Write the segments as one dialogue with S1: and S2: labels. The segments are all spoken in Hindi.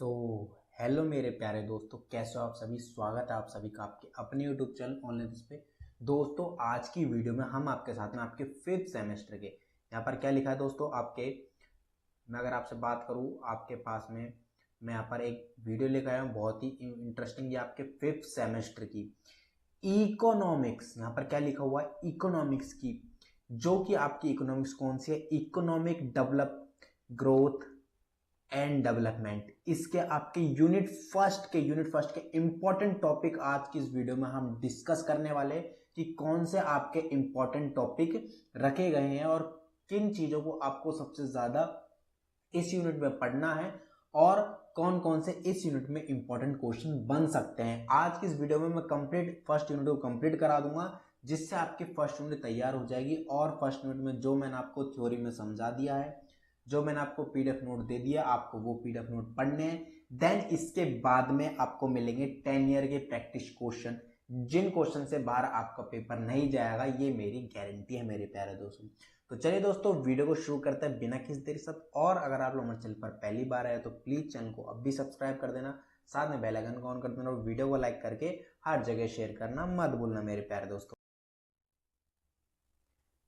S1: सो हेलो मेरे प्यारे दोस्तों, कैसे हो आप सभी। स्वागत है आप सभी का आपके अपने यूट्यूब चैनल ऑनलाइन पे। दोस्तों आज की वीडियो में हम आपके साथ में आपके 5th सेमेस्टर के यहाँ पर क्या लिखा है दोस्तों आपके, मैं अगर आपसे बात करूँ आपके पास में, मैं यहाँ पर एक वीडियो लेकर आया हूँ बहुत ही इंटरेस्टिंग। ये आपके 5th सेमेस्टर की इकोनॉमिक्स, यहाँ पर क्या लिखा हुआ है इकोनॉमिक्स की, जो कि आपकी इकोनॉमिक्स कौन सी है, economic develop growth and development. इसके आपके यूनिट फर्स्ट के इंपॉर्टेंट टॉपिक आज की इस वीडियो में हम डिस्कस करने वाले हैं कि कौन से आपके इंपॉर्टेंट टॉपिक रखे गए हैं और किन चीजों को आपको सबसे ज्यादा इस यूनिट में पढ़ना है और कौन कौन से इस यूनिट में इंपॉर्टेंट क्वेश्चन बन सकते हैं। आज की इस वीडियो में मैं कंप्लीट फर्स्ट यूनिट को कंप्लीट करा दूंगा, जिससे आपकी फर्स्ट यूनिट तैयार हो जाएगी। और फर्स्ट यूनिट में जो मैंने आपको थ्योरी में समझा दिया है, जो मैंने आपको पीडीएफ नोट दे दिया, आपको वो पीडीएफ नोट पढ़ने हैं। देन इसके बाद में आपको मिलेंगे 10 ईयर के प्रैक्टिस क्वेश्चन, जिन क्वेश्चन से बाहर आपका पेपर नहीं जाएगा, ये मेरी गारंटी है मेरे प्यारे दोस्तों। तो चलिए दोस्तों वीडियो को शुरू करते हैं बिना किसी देरी से। और अगर आप लोग हमारे चैनल पर पहली बार आए तो प्लीज चैनल को अब भी सब्सक्राइब कर देना, साथ में बेल आइकन को ऑन कर देना और वीडियो को लाइक करके हर जगह शेयर करना मत भूलना मेरे प्यारे दोस्तों।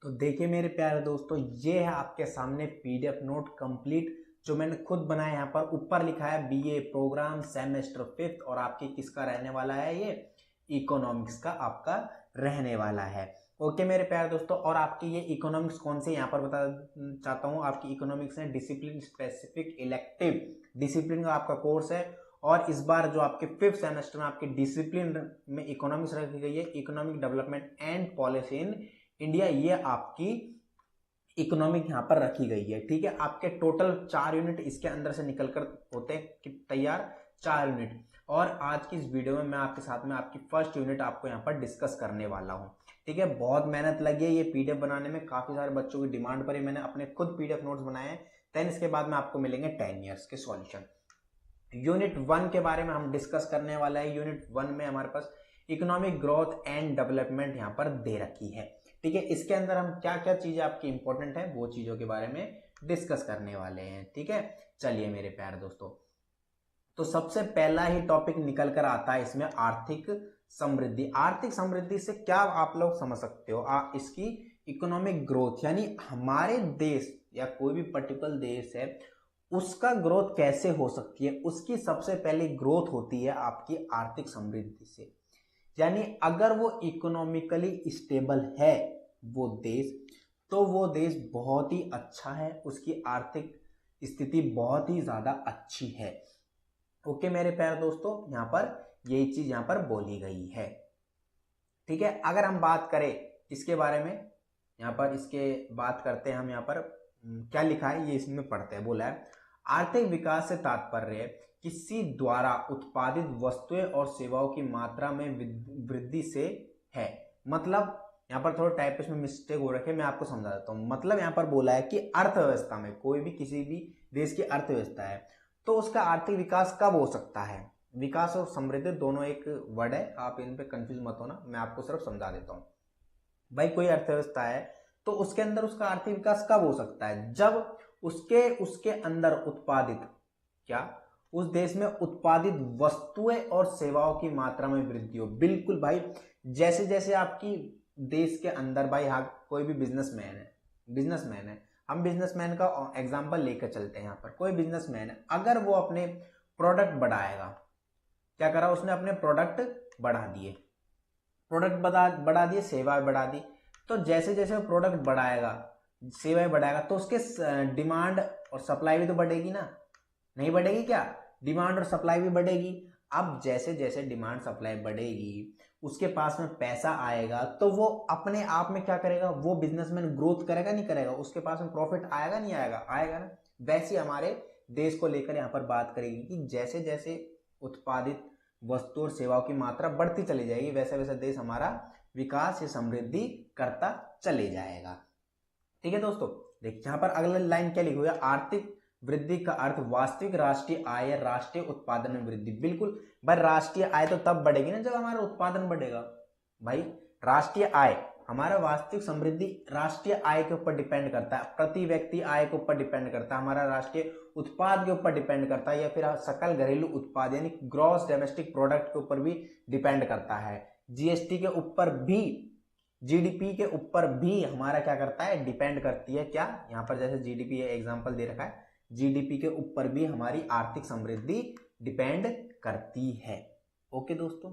S1: तो देखिए मेरे प्यारे दोस्तों, ये है आपके सामने पीडीएफ नोट कंप्लीट, जो मैंने खुद बनाया। यहाँ पर ऊपर लिखा है बीए प्रोग्राम सेमेस्टर 5th और आपकी किसका रहने वाला है, ये इकोनॉमिक्स का आपका रहने वाला है। ओके मेरे प्यारे दोस्तों, और आपकी ये इकोनॉमिक्स कौन से यहाँ पर बता चाहता हूँ, आपकी इकोनॉमिक्स है डिसिप्लिन स्पेसिफिक इलेक्टिव डिसिप्लिन का आपका कोर्स है। और इस बार जो आपके 5th सेमेस्टर में आपके डिसिप्लिन में इकोनॉमिक्स रखी गई है, economic development and policy in India, ये आपकी इकोनॉमिक यहाँ पर रखी गई है। ठीक है, आपके टोटल 4 यूनिट इसके अंदर से निकलकर होते हैं तैयार, 4 यूनिट। और आज की इस वीडियो में मैं आपके साथ में आपकी फर्स्ट यूनिट आपको यहाँ पर डिस्कस करने वाला हूँ। ठीक है, बहुत मेहनत लगी है ये पीडीएफ बनाने में, काफी सारे बच्चों की डिमांड पर ही मैंने अपने खुद पीडीएफ नोट्स बनाए हैं। देन इसके बाद में आपको मिलेंगे 10 ईयर्स के सॉल्यूशन। यूनिट 1 के बारे में हम डिस्कस करने वाला है। यूनिट 1 में हमारे पास इकोनॉमिक ग्रोथ एंड डेवलपमेंट यहाँ पर दे रखी है। ठीक है, इसके अंदर हम क्या क्या चीजें आपकी इंपॉर्टेंट है वो चीजों के बारे में डिस्कस करने वाले हैं। ठीक है, चलिए मेरे प्यारे दोस्तों, तो सबसे पहला ही टॉपिक निकल कर आता है इसमें आर्थिक समृद्धि। आर्थिक समृद्धि से क्या आप लोग समझ सकते हो, इसकी इकोनॉमिक ग्रोथ, यानी हमारे देश या कोई भी पर्टिकुलर देश है उसका ग्रोथ कैसे हो सकती है। उसकी सबसे पहली ग्रोथ होती है आपकी आर्थिक समृद्धि से, यानी अगर वो इकोनॉमिकली स्टेबल है वो देश, तो वो देश बहुत ही अच्छा है, उसकी आर्थिक स्थिति बहुत ही ज्यादा अच्छी है। ओके मेरे प्यारे दोस्तों, यहाँ पर यही चीज यहाँ पर बोली गई है। ठीक है, अगर हम बात करें इसके बारे में, यहाँ पर इसके बात करते हैं हम, यहाँ पर क्या लिखा है ये इसमें पढ़ते हैं। बोला है आर्थिक विकास से तात्पर्य किसी द्वारा उत्पादित वस्तुएं और सेवाओं की मात्रा में वृद्धि से है। मतलब यहाँ पर थोड़ा टाइपिस्ट में मिस्टेक हो रखी है, मैं आपको समझा देता हूँ। मतलब यहाँ पर बोला है कि अर्थव्यवस्था में, कोई भी किसी भी देश की अर्थव्यवस्था है तो उसका आर्थिक विकास कब हो सकता है। विकास और समृद्धि दोनों एक वर्ड है, आप इन पे कंफ्यूज मत होना, मैं आपको सिर्फ समझा देता हूँ। भाई कोई अर्थव्यवस्था है तो उसके अंदर उसका आर्थिक विकास कब हो सकता है, जब उसके अंदर उत्पादित, क्या उस देश में उत्पादित वस्तुएं और सेवाओं की मात्रा में वृद्धि हो। बिल्कुल भाई, जैसे जैसे आपकी देश के अंदर, भाई हाँ कोई भी बिजनेसमैन है, हम बिजनेसमैन का एग्जांपल लेकर चलते हैं। यहाँ पर कोई बिजनेसमैन है, अगर वो अपने प्रोडक्ट बढ़ाएगा, क्या करा उसने, अपने प्रोडक्ट बढ़ा दिए, सेवाएं बढ़ा दी। तो जैसे जैसे वो प्रोडक्ट बढ़ाएगा, सेवाएं बढ़ाएगा, तो उसके डिमांड और सप्लाई भी तो बढ़ेगी ना, नहीं बढ़ेगी क्या, डिमांड और सप्लाई भी बढ़ेगी। अब जैसे जैसे डिमांड सप्लाई बढ़ेगी, उसके पास में पैसा आएगा, तो वो अपने आप में क्या करेगा, वो बिजनेसमैन ग्रोथ करेगा नहीं करेगा, उसके पास में प्रॉफिट आएगा नहीं आएगा, आएगा ना। वैसे हमारे देश को लेकर यहाँ पर बात करेगी कि जैसे जैसे उत्पादित वस्तु और सेवाओं की मात्रा बढ़ती चली जाएगी, वैसे वैसे देश हमारा विकास या समृद्धि करता चले जाएगा। ठीक है दोस्तों, देखिए यहाँ पर अगला लाइन क्या लिखी हुई है, आर्थिक वृद्धि का अर्थ वास्तविक राष्ट्रीय आय या राष्ट्रीय उत्पादन में वृद्धि। बिल्कुल भाई, राष्ट्रीय आय तो तब बढ़ेगी ना जब हमारा उत्पादन बढ़ेगा। भाई राष्ट्रीय आय, हमारा वास्तविक समृद्धि राष्ट्रीय आय के ऊपर डिपेंड करता है, प्रति व्यक्ति आय के ऊपर डिपेंड करता है, हमारा राष्ट्रीय उत्पाद के ऊपर डिपेंड करता है, या फिर सकल घरेलू उत्पाद यानी ग्रॉस डोमेस्टिक प्रोडक्ट के ऊपर भी डिपेंड करता है। जीएसटी के ऊपर भी, जीडीपी के ऊपर भी हमारा क्या करता है, डिपेंड करती है। क्या यहाँ पर जैसे जीडीपी एग्जांपल दे रखा है, जीडीपी के ऊपर भी हमारी आर्थिक समृद्धि डिपेंड करती है। ओके दोस्तों,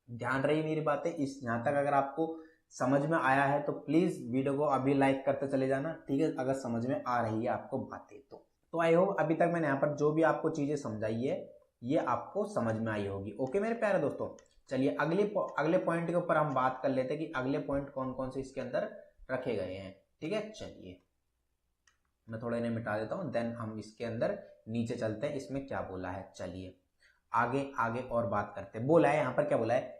S1: ध्यान रही मेरी बातें। इस यहाँ तक अगर आपको समझ में आया है तो प्लीज वीडियो को अभी लाइक करते चले जाना, ठीक है, अगर समझ में आ रही है आपको बातें तो आई होप अभी तक मैंने यहाँ पर जो भी आपको चीजें समझाई है ये आपको समझ में आई होगी। ओके मेरे प्यारे दोस्तों, चलिए अगले पॉइंट के ऊपर हम बात कर लेते हैं कि अगले पॉइंट कौन कौन से इसके अंदर रखे गए हैं। ठीक है, चलिए मैं थोड़ा इन्हें मिटा देता हूं, देन हम इसके अंदर नीचे चलते हैं, इसमें क्या बोला है। चलिए आगे आगे और बात करते हैं। बोला है यहाँ पर, क्या बोला है,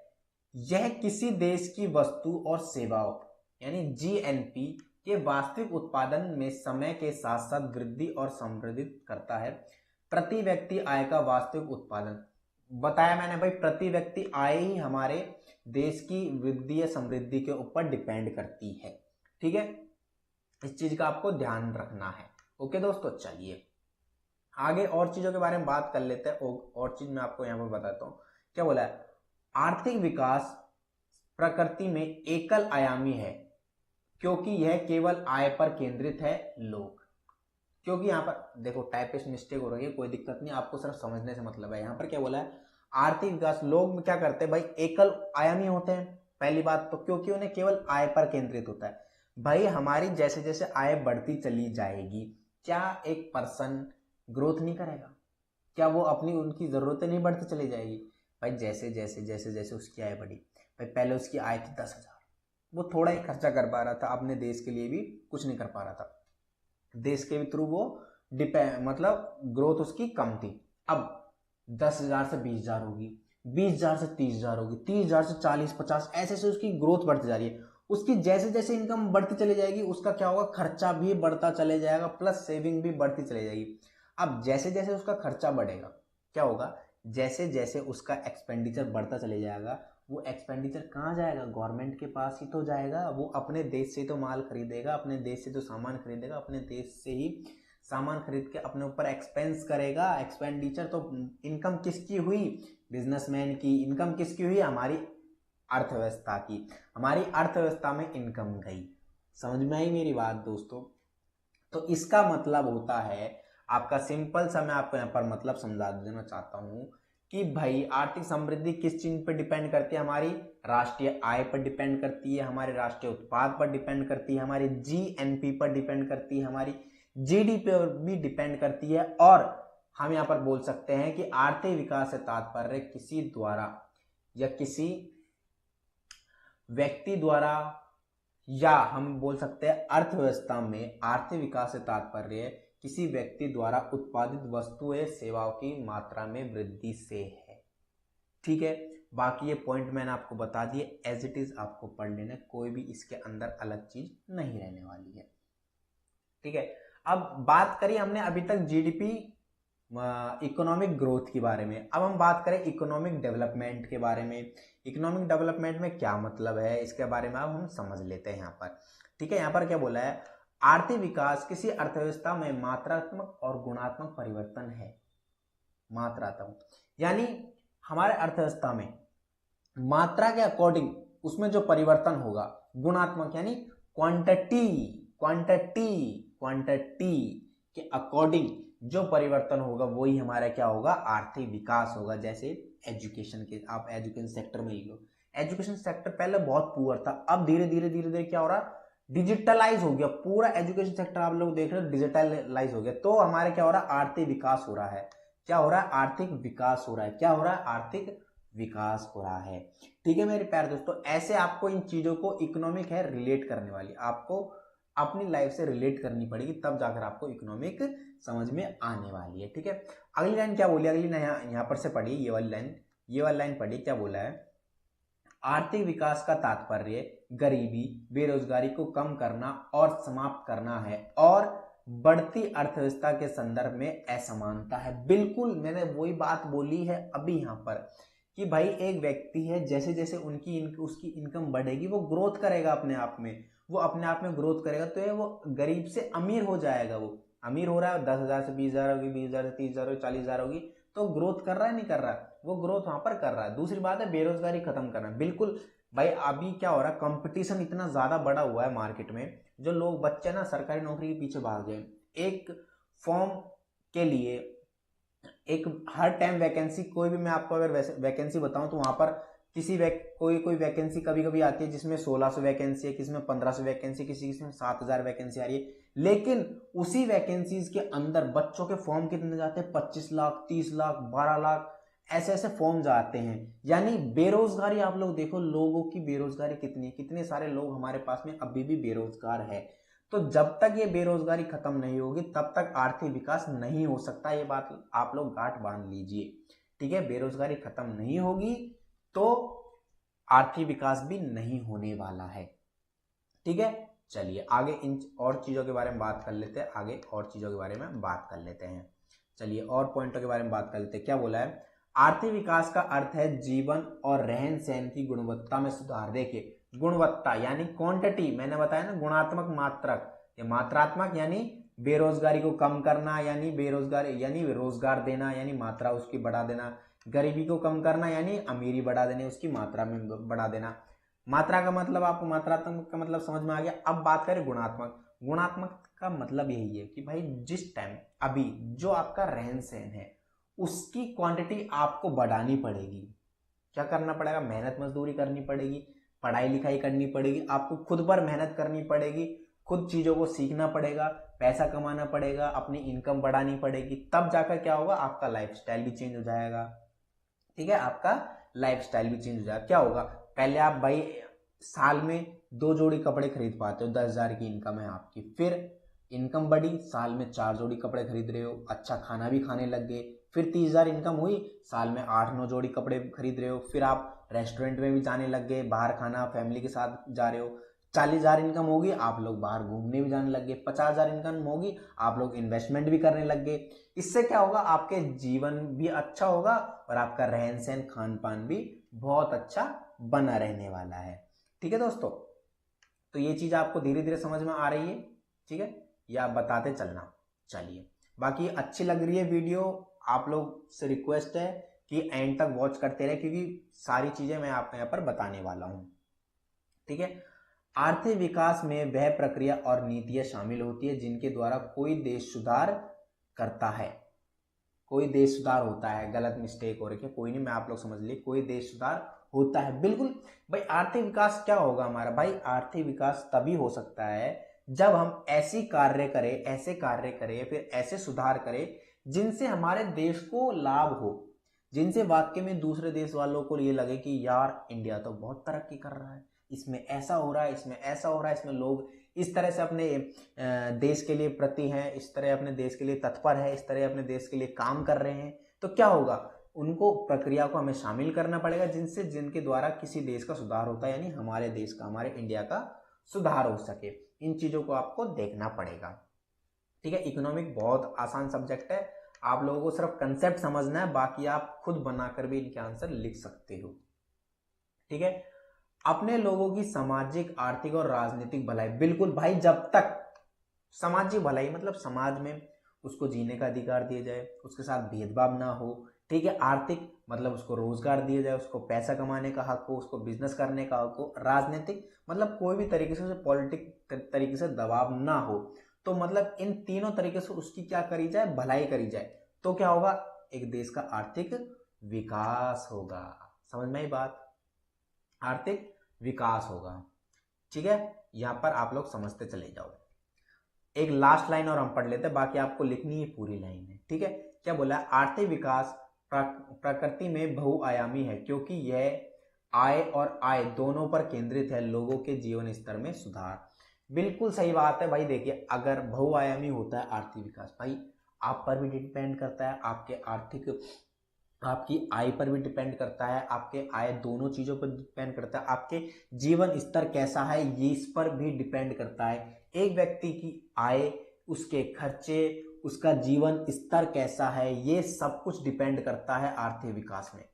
S1: यह किसी देश की वस्तु और सेवाओं यानी जीएनपी के वास्तविक उत्पादन में समय के साथ साथ वृद्धि और संवर्धित करता है। प्रति व्यक्ति आय का वास्तविक उत्पादन, बताया मैंने भाई, प्रति व्यक्ति आय ही हमारे देश की वृद्धि या समृद्धि के ऊपर डिपेंड करती है। ठीक है, इस चीज का आपको ध्यान रखना है। ओके दोस्तों, चलिए आगे और चीजों के बारे में बात कर लेते हैं। और चीज मैं आपको यहाँ पर बताता हूँ। क्या बोला है, आर्थिक विकास प्रकृति में एकल आयामी है क्योंकि यह केवल आय पर केंद्रित है। लोग, क्योंकि यहाँ पर देखो टाइपिस्ट मिस्टेक हो रही है, कोई दिक्कत नहीं, आपको सिर्फ समझने से मतलब है। यहाँ पर क्या बोला है, आर्थिक विकास, लोग क्या करते हैं भाई, एकल आयामी होते हैं। पहली बात तो क्योंकि उन्हें केवल आय पर केंद्रित होता है। भाई हमारी जैसे जैसे आय बढ़ती चली जाएगी, क्या एक पर्सन ग्रोथ नहीं करेगा? क्या वो अपनी उनकी जरूरतें नहीं बढ़ती चली जाएगी? भाई जैसे जैसे जैसे जैसे उसकी आय बढ़ी, भाई पहले उसकी आय थी 10,000, वो थोड़ा ही खर्चा कर पा रहा था, अपने देश के लिए भी कुछ नहीं कर पा रहा था, देश के भी थ्रू वो मतलब ग्रोथ उसकी कम थी। अब 10,000 से 20,000 होगी, 20,000 से 30,000 होगी, 30,000 से 40-50, ऐसे से उसकी ग्रोथ बढ़ती जा रही है। उसकी जैसे जैसे इनकम बढ़ती चली जाएगी, उसका क्या होगा, खर्चा भी बढ़ता चले जाएगा, प्लस सेविंग भी बढ़ती चली जाएगी। अब जैसे जैसे उसका खर्चा बढ़ेगा, क्या होगा, जैसे जैसे उसका एक्सपेंडिचर बढ़ता चले जाएगा, वो एक्सपेंडिचर कहाँ जाएगा, गवर्नमेंट के पास ही तो जाएगा। वो अपने देश से तो माल खरीदेगा, अपने देश से तो सामान खरीदेगा, अपने देश से ही सामान खरीद के अपने ऊपर एक्सपेंस करेगा। एक्सपेंडिचर तो इनकम किसकी हुई, बिजनेसमैन की। इनकम किसकी हुई, हमारी अर्थव्यवस्था की। हमारी अर्थव्यवस्था में इनकम गई। समझ में आई मेरी बात दोस्तों? तो इसका मतलब होता है, आपका सिंपल सा मैं आपको यहाँ पर मतलब समझा देना चाहता हूँ कि भाई आर्थिक समृद्धि किस चीज पर डिपेंड करती है, हमारी राष्ट्रीय आय पर डिपेंड करती है, हमारे राष्ट्रीय उत्पाद पर डिपेंड करती है, हमारी जीएनपी पर डिपेंड करती है, हमारी जीडीपी पर भी डिपेंड करती है। और हम यहाँ पर बोल सकते हैं कि आर्थिक विकास से तात्पर्य किसी द्वारा या किसी व्यक्ति द्वारा, या हम बोल सकते हैं अर्थव्यवस्था में आर्थिक विकास से तात्पर्य किसी व्यक्ति द्वारा उत्पादित वस्तुएं सेवाओं की मात्रा में वृद्धि से है। ठीक है, बाकी ये पॉइंट मैंने आपको बता दिए, एज इट इज आपको पढ़ लेना, कोई भी इसके अंदर अलग चीज नहीं रहने वाली है। ठीक है, अब बात करी हमने अभी तक जीडीपी इकोनॉमिक ग्रोथ के बारे में। अब हम बात करें इकोनॉमिक डेवलपमेंट के बारे में। इकोनॉमिक डेवलपमेंट में क्या मतलब है, इसके बारे में अब हम समझ लेते हैं यहाँ पर। ठीक है, यहाँ पर क्या बोला है, आर्थिक विकास किसी अर्थव्यवस्था में मात्रात्मक और गुणात्मक परिवर्तन है। मात्रात्मक यानी हमारे अर्थव्यवस्था में मात्रा के अकॉर्डिंग उसमें जो परिवर्तन होगा, गुणात्मक यानी क्वांटिटी के अकॉर्डिंग जो परिवर्तन होगा वही हमारा क्या होगा, आर्थिक विकास होगा। जैसे एजुकेशन के, आप एजुकेशन सेक्टर में ही लो, एजुकेशन सेक्टर पहले बहुत पुअर था, अब धीरे धीरे क्या हो रहा, डिजिटलाइज हो गया पूरा एजुकेशन सेक्टर। आप लोग देख रहे हो डिजिटलाइज हो गया, तो हमारे क्या हो रहा है, आर्थिक विकास हो रहा है। क्या हो रहा है, आर्थिक विकास हो रहा है। क्या हो रहा है, आर्थिक विकास हो रहा है। ठीक है मेरे प्यारे दोस्तों, ऐसे आपको इन चीजों को, इकोनॉमिक है रिलेट करने वाली, आपको अपनी लाइफ से रिलेट करनी पड़ेगी, तब जाकर आपको इकोनॉमिक समझ में आने वाली है। ठीक है, अगली लाइन क्या बोली, अगली यहाँ पर से पढ़िए, ये वाली लाइन पढ़िए। क्या बोला है, आर्थिक विकास का तात्पर्य गरीबी बेरोजगारी को कम करना और समाप्त करना है, और बढ़ती अर्थव्यवस्था के संदर्भ में असमानता है। बिल्कुल मैंने वही बात बोली है अभी यहाँ पर कि भाई एक व्यक्ति है, जैसे जैसे उसकी इनकम बढ़ेगी वो ग्रोथ करेगा अपने आप में, वो अपने आप में ग्रोथ करेगा, तो वो गरीब से अमीर हो जाएगा। वो अमीर हो रहा है, 10,000 से 20,000 होगी, 20,000 से 30,000 होगी, 40,000 होगी, तो ग्रोथ कर रहा है नहीं कर रहा है, वो ग्रोथ वहां पर कर रहा है। दूसरी बात है बेरोजगारी खत्म करना। बिल्कुल भाई, अभी क्या हो रहा है, कंपटीशन इतना ज्यादा बढ़ा हुआ है मार्केट में, जो लोग बच्चे ना सरकारी नौकरी के पीछे भाग गए। एक फॉर्म के लिए एक हर टाइम वैकेंसी, कोई भी मैं आपको अगर वैकेंसी बताऊं तो वहां पर कोई वैकेंसी कभी कभी आती है जिसमें 1600 वैकेंसी है, किसी में 1500 वैकेंसी, किसी में 7000 वैकेंसी आ रही है। लेकिन उसी वैकेंसीज के अंदर बच्चों के फॉर्म कितने जाते हैं, 25 लाख, 30 लाख, 12 लाख, ऐसे ऐसे फॉर्म जाते हैं। यानी बेरोजगारी, आप लोग देखो लोगों की बेरोजगारी कितनी है, कितने सारे लोग हमारे पास में अभी भी बेरोजगार है। तो जब तक ये बेरोजगारी खत्म नहीं होगी तब तक आर्थिक विकास नहीं हो सकता। ये बात आप लोग गांठ बांध लीजिए, ठीक है। बेरोजगारी खत्म नहीं होगी तो आर्थिक विकास भी नहीं होने वाला है, ठीक है। चलिए आगे इन और चीजों के बारे में बात कर लेते हैं, आगे और चीजों के बारे में बात कर लेते हैं। चलिए और पॉइंटों के बारे में बात कर लेते हैं। क्या बोला है, आर्थिक विकास का अर्थ है जीवन और रहन सहन की गुणवत्ता में सुधार। देखिए गुणवत्ता यानी क्वांटिटी, मैंने बताया ना, गुणात्मक मात्रक, ये मात्रात्मक यानी बेरोजगारी को कम करना, यानी बेरोजगारी यानी रोजगार देना, यानी मात्रा उसकी बढ़ा देना। गरीबी को कम करना यानी अमीरी बढ़ा देने, उसकी मात्रा में बढ़ा देना। मात्रा का मतलब आपको, मात्रात्मक का मतलब समझ में आ गया। अब बात करें गुणात्मक। गुणात्मक का मतलब यही है कि भाई जिस टाइम अभी जो आपका रहन सहन है उसकी क्वांटिटी आपको बढ़ानी पड़ेगी। क्या करना पड़ेगा, मेहनत मजदूरी करनी पड़ेगी, पढ़ाई लिखाई करनी पड़ेगी, आपको खुद पर मेहनत करनी पड़ेगी, खुद चीजों को सीखना पड़ेगा, पैसा कमाना पड़ेगा, अपनी इनकम बढ़ानी पड़ेगी। तब जाकर क्या होगा, आपका लाइफस्टाइल भी चेंज हो जाएगा, ठीक है। आपका लाइफस्टाइल भी चेंज हो जाएगा। क्या होगा, पहले आप भाई साल में 2 जोड़ी कपड़े खरीद पाते हो, 10,000 की इनकम है आपकी। फिर इनकम बढ़ी, साल में 4 जोड़ी कपड़े खरीद रहे हो, अच्छा खाना भी खाने लग गए। फिर 30,000 इनकम हुई, साल में 8-9 जोड़ी कपड़े खरीद रहे हो। फिर आप रेस्टोरेंट में भी जाने लग गए, बाहर खाना फैमिली के साथ जा रहे हो। 40,000 इनकम होगी, आप लोग बाहर घूमने भी जाने लग गए। 50,000 इनकम होगी, आप लोग इन्वेस्टमेंट भी करने लग गए। इससे क्या होगा, आपके जीवन भी अच्छा होगा और आपका रहन सहन खान पान भी बहुत अच्छा बना रहने वाला है, ठीक है दोस्तों। तो ये चीज आपको धीरे धीरे समझ में आ रही है, ठीक है, या आप बताते चलना। चलिए बाकी अच्छी लग रही है वीडियो, आप लोग से रिक्वेस्ट है कि एंड तक वॉच करते रहे, क्योंकि सारी चीजें मैं आपको यहाँ पर बताने वाला हूं, ठीक है। आर्थिक विकास में वह प्रक्रिया और नीतियां शामिल होती है जिनके द्वारा कोई देश सुधार करता है। कोई देश सुधार होता है, गलत मिस्टेक हो रही है, कोई नहीं, मैं आप लोग समझ लिए, कोई देश सुधार होता है, बिल्कुल। भाई आर्थिक विकास क्या होगा हमारा, भाई आर्थिक विकास तभी हो सकता है जब हम ऐसी कार्य करें, ऐसे कार्य करें, फिर ऐसे सुधार करें जिनसे हमारे देश को लाभ हो, जिनसे वाकई में दूसरे देश वालों को ये लगे कि यार इंडिया तो बहुत तरक्की कर रहा है, इसमें ऐसा हो रहा है, इसमें ऐसा हो रहा है, इसमें लोग इस तरह से अपने देश के लिए प्रति हैं, इस तरह अपने देश के लिए तत्पर है, इस तरह अपने देश के लिए काम कर रहे हैं। तो क्या होगा, उनको प्रक्रिया को हमें शामिल करना पड़ेगा जिनके द्वारा किसी देश का सुधार होता है, यानी हमारे देश का, हमारे इंडिया का सुधार हो सके। इन चीजों को आपको देखना पड़ेगा, ठीक है। इकोनॉमिक बहुत आसान सब्जेक्ट है, आप लोगों को सिर्फ कंसेप्ट समझना है, बाकी आप खुद बनाकर भी इनके आंसर लिख सकते हो, ठीक है। अपने लोगों की सामाजिक, आर्थिक और राजनीतिक भलाई, बिल्कुल भाई, जब तक सामाजिक भलाई मतलब समाज में उसको जीने का अधिकार दिया जाए, उसके साथ भेदभाव ना हो, ठीक है। आर्थिक मतलब उसको रोजगार दिया जाए, उसको पैसा कमाने का हक हो, उसको बिजनेस करने का हक हो। राजनीतिक मतलब कोई भी तरीके से उसे पॉलिटिक तरीके से दबाव ना हो। तो मतलब इन तीनों तरीके से उसकी क्या करी जाए, भलाई करी जाए। तो क्या होगा, एक देश का आर्थिक विकास होगा। समझ में आई बात, आर्थिक विकास होगा, ठीक है। यहां पर आप लोग समझते चले जाओ। एक लास्ट लाइन और हम पढ़ लेते हैं, बाकी आपको लिखनी है पूरी लाइन है, ठीक है। क्या बोला है, आर्थिक विकास प्रकृति में बहुआयामी है क्योंकि यह आय और आय दोनों पर केंद्रित है, लोगों के जीवन स्तर में सुधार। बिल्कुल सही बात है भाई। देखिए अगर बहुआयामी होता है आर्थिक विकास, भाई आप पर भी डिपेंड करता है, आपके आर्थिक, आपकी आय पर भी डिपेंड करता है, आपके आय दोनों चीजों पर डिपेंड करता है, आपके जीवन स्तर कैसा है ये इस पर भी डिपेंड करता है। एक व्यक्ति की आय, उसके खर्चे, उसका जीवन स्तर कैसा है, ये सब कुछ डिपेंड करता है आर्थिक विकास में।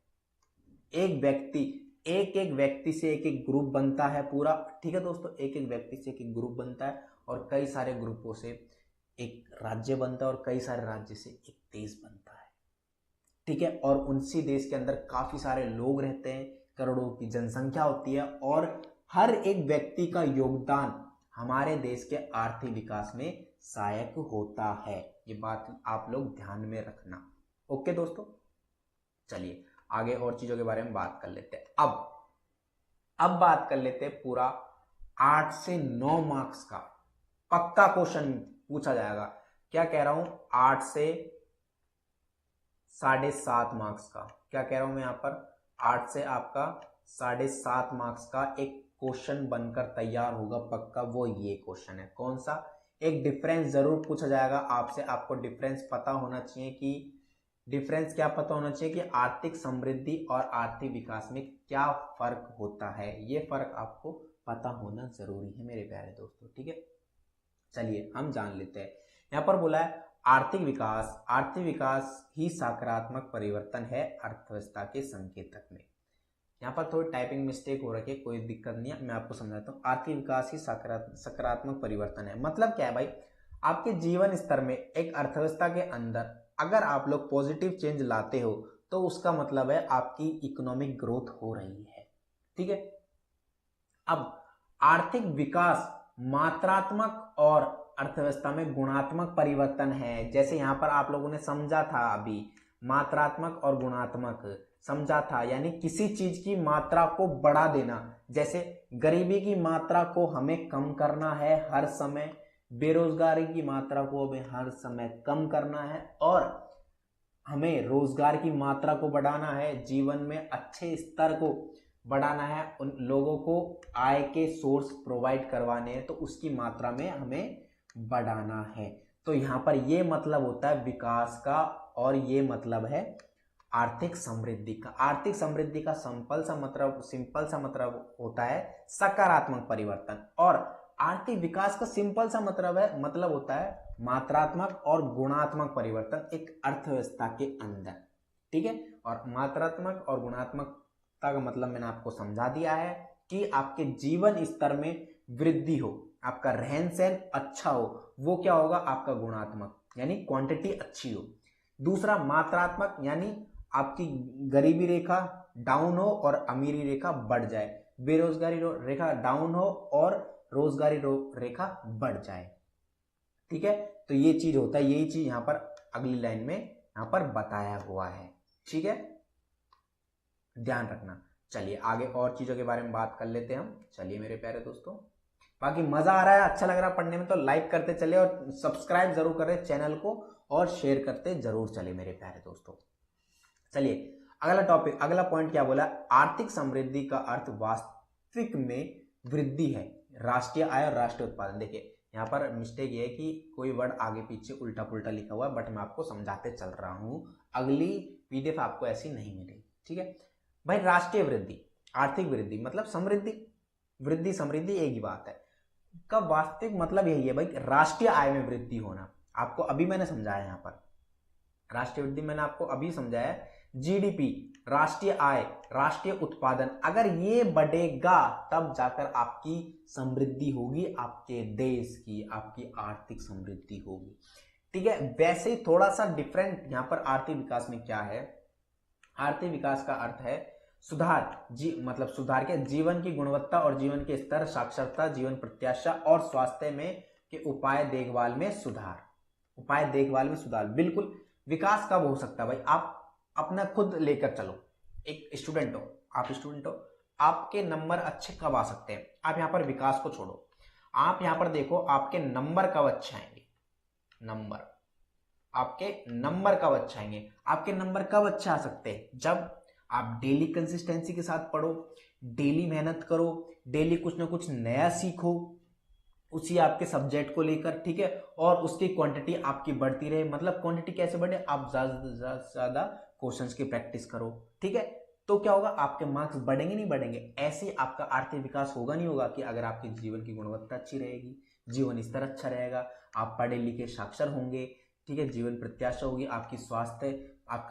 S1: एक व्यक्ति, एक एक व्यक्ति से एक एक ग्रुप बनता है पूरा, ठीक है दोस्तों, एक एक व्यक्ति से एक एक ग्रुप बनता है और कई सारे ग्रुपों से एक राज्य बनता है और कई सारे राज्य से एक देश बनता है, ठीक है। और उसी देश के अंदर काफी सारे लोग रहते हैं, करोड़ों की जनसंख्या होती है और हर एक व्यक्ति का योगदान हमारे देश के आर्थिक विकास में सहायक होता है। ये बात आप लोग ध्यान में रखना। ओके दोस्तों, चलिए आगे और चीजों के बारे में बात कर लेते हैं। अब बात कर लेते हैं पूरा 8 से 9 मार्क्स का पक्का क्वेश्चन पूछा जाएगा। क्या कह रहा हूं, 8 से 7.5 मार्क्स का। क्या कह रहा हूं मैं यहां पर, 8 से आपका 7.5 मार्क्स का एक क्वेश्चन बनकर तैयार होगा पक्का। वो ये क्वेश्चन है, कौन सा, एक डिफरेंस जरूर पूछा जाएगा आपसे। आपको डिफरेंस पता होना चाहिए कि डिफरेंस क्या पता होना चाहिए कि आर्थिक समृद्धि और आर्थिक विकास में क्या फर्क होता है। ये फर्क आपको पता होना जरूरी है मेरे प्यारे दोस्तों, ठीक है। चलिए हम जान लेते हैं। यहाँ पर बोला है आर्थिक विकास ही सकारात्मक परिवर्तन है अर्थव्यवस्था के संकेतक में। यहाँ पर थोड़ी टाइपिंग मिस्टेक हो रही है, कोई दिक्कत नहीं है, मैं आपको समझाता हूँ। आर्थिक विकास ही सकारात्मक परिवर्तन है, मतलब क्या है भाई, आपके जीवन स्तर में एक अर्थव्यवस्था के अंदर अगर आप लोग पॉजिटिव चेंज लाते हो तो उसका मतलब है आपकी इकोनॉमिक ग्रोथ हो रही है, ठीक है। अब आर्थिक विकास मात्रात्मक और अर्थव्यवस्था में गुणात्मक परिवर्तन है। जैसे यहां पर आप लोगों ने समझा था, अभी मात्रात्मक और गुणात्मक समझा था, यानी किसी चीज की मात्रा को बढ़ा देना। जैसे गरीबी की मात्रा को हमें कम करना है हर समय, बेरोजगारी की मात्रा को हमें हर समय कम करना है, और हमें रोजगार की मात्रा को बढ़ाना है, जीवन में अच्छे स्तर को बढ़ाना है, उन लोगों को आय के सोर्स प्रोवाइड करवाने हैं, तो उसकी मात्रा में हमें बढ़ाना है। तो यहाँ पर ये मतलब होता है विकास का, और ये मतलब है आर्थिक समृद्धि का। आर्थिक समृद्धि का सिंपल सा मतलब होता है सकारात्मक परिवर्तन, और आर्थिक विकास का सिंपल सा मतलब होता है मात्रात्मक और गुणात्मक परिवर्तन एक अर्थव्यवस्था के अंदर, ठीक है। और मात्रात्मक और गुणात्मकता का मतलब मैंने आपको समझा दिया है कि आपके जीवन स्तर में वृद्धि हो, आपका रहन सहन अच्छा हो, वो क्या होगा, आपका गुणात्मक, यानी क्वांटिटी अच्छी हो। दूसरा मात्रात्मक, यानी आपकी गरीबी रेखा डाउन हो और अमीरी रेखा बढ़ जाए, बेरोजगारी रेखा डाउन हो और रोजगारी रेखा बढ़ जाए, ठीक है। तो ये चीज होता है, यही चीज यहां पर अगली लाइन में यहां पर बताया हुआ है, ठीक है, ध्यान रखना। चलिए आगे और चीजों के बारे में बात कर लेते हैं हम। चलिए मेरे प्यारे दोस्तों, बाकी मजा आ रहा है, अच्छा लग रहा है पढ़ने में तो लाइक करते चले और सब्सक्राइब जरूर करें चैनल को और शेयर करते जरूर चले मेरे प्यारे दोस्तों। चलिए अगला टॉपिक, अगला पॉइंट क्या बोला, आर्थिक समृद्धि का अर्थ वास्तविक में वृद्धि है राष्ट्रीय आय और राष्ट्रीय उत्पादन। देखिए यहाँ पर मिस्टेक ये है कि कोई वर्ड आगे पीछे उल्टा पुल्टा लिखा हुआ है, बट मैं आपको समझाते चल रहा हूं, अगली पीडीएफ आपको ऐसी नहीं मिलेगी, ठीक है भाई। राष्ट्रीय वृद्धि, आर्थिक वृद्धि मतलब समृद्धि, वृद्धि समृद्धि एक ही बात है, का वास्तविक मतलब यही है भाई, राष्ट्रीय आय में वृद्धि होना। आपको अभी मैंने समझाया, यहाँ पर राष्ट्रीय वृद्धि मैंने आपको अभी समझाया, जीडीपी, राष्ट्रीय आय, राष्ट्रीय उत्पादन, अगर ये बढ़ेगा तब जाकर आपकी समृद्धि होगी, आपके देश की, आपकी आर्थिक समृद्धि होगी, ठीक है। वैसे ही थोड़ा सा डिफरेंट यहाँ पर आर्थिक विकास में क्या है, आर्थिक विकास का अर्थ है सुधार, मतलब सुधार के जीवन की गुणवत्ता और जीवन के स्तर, साक्षरता, जीवन प्रत्याशा और स्वास्थ्य में के उपाय देखभाल में सुधार, उपाय देखभाल में सुधार। बिल्कुल विकास कब हो सकता है भाई, आप अपना खुद लेकर चलो, एक स्टूडेंट हो, आप स्टूडेंट हो, आपके नंबर अच्छे कब आ सकते हैं, आप यहाँ पर विकास को छोड़ो, आप यहाँ पर देखो आपके नंबर कब अच्छे आएंगे, नंबर, आपके नंबर कब अच्छे आएंगे, आपके नंबर कब अच्छे आ सकते हैं, जब आप डेली कंसिस्टेंसी के साथ पढ़ो, डेली मेहनत करो, डेली कुछ ना कुछ नया सीखो उसी आपके सब्जेक्ट को लेकर, ठीक है, और उसकी क्वांटिटी आपकी बढ़ती रहे। मतलब क्वांटिटी कैसे बढ़े, आप ज्यादा से ज्यादा क्वेश्चंस की प्रैक्टिस करो, ठीक है, तो क्या होगा, आपके मार्क्स बढ़ेंगे नहीं बढ़ेंगे, ऐसे आपका आर्थिक विकास होगा नहीं होगा, कि अगर आपके जीवन की गुणवत्ता अच्छी रहेगी, जीवन स्तर अच्छा रहेगा, आप पढ़े लिखे साक्षर होंगे, ठीक है, जीवन प्रत्याशा होगी, आपका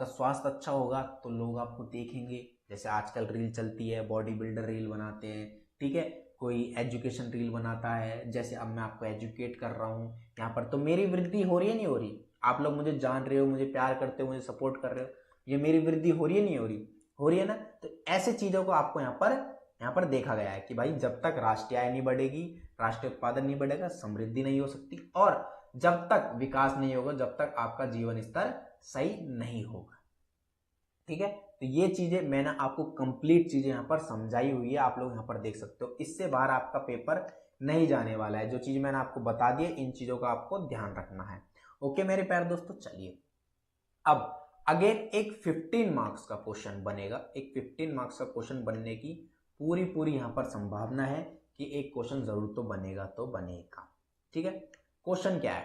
S1: स्वास्थ्य अच्छा होगा, तो लोग आपको देखेंगे। जैसे आजकल रील चलती है, बॉडी बिल्डर रील बनाते हैं, ठीक है, कोई एजुकेशन रील बनाता है, जैसे अब मैं आपको एजुकेट कर रहा हूँ यहाँ पर, तो मेरी वृद्धि हो रही है नहीं हो रही? आप लोग मुझे जान रहे हो, मुझे प्यार करते हो, मुझे सपोर्ट कर रहे हो, ये मेरी वृद्धि हो रही है नहीं हो रही? हो रही है ना। तो ऐसे चीजों को आपको यहाँ पर देखा गया है कि भाई जब तक राष्ट्रीय आय नहीं बढ़ेगी, राष्ट्रीय उत्पादन नहीं बढ़ेगा, समृद्धि नहीं हो सकती, और जब तक विकास नहीं होगा, जब तक आपका जीवन स्तर सही नहीं होगा। ठीक है, तो ये चीजें मैंने आपको कंप्लीट चीजें यहाँ पर समझाई हुई है, आप लोग यहाँ पर देख सकते हो। इससे बाहर आपका पेपर नहीं जाने वाला है। जो चीज मैंने आपको बता दी है, इन चीजों का आपको ध्यान रखना है। ओके मेरे प्यारे दोस्तों, चलिए अब अगेन एक 15 मार्क्स का क्वेश्चन बनेगा। एक 15 मार्क्स का क्वेश्चन बनने की पूरी यहाँ पर संभावना है कि एक क्वेश्चन जरूर तो बनेगा तो बनेगा। ठीक है, क्वेश्चन क्या है?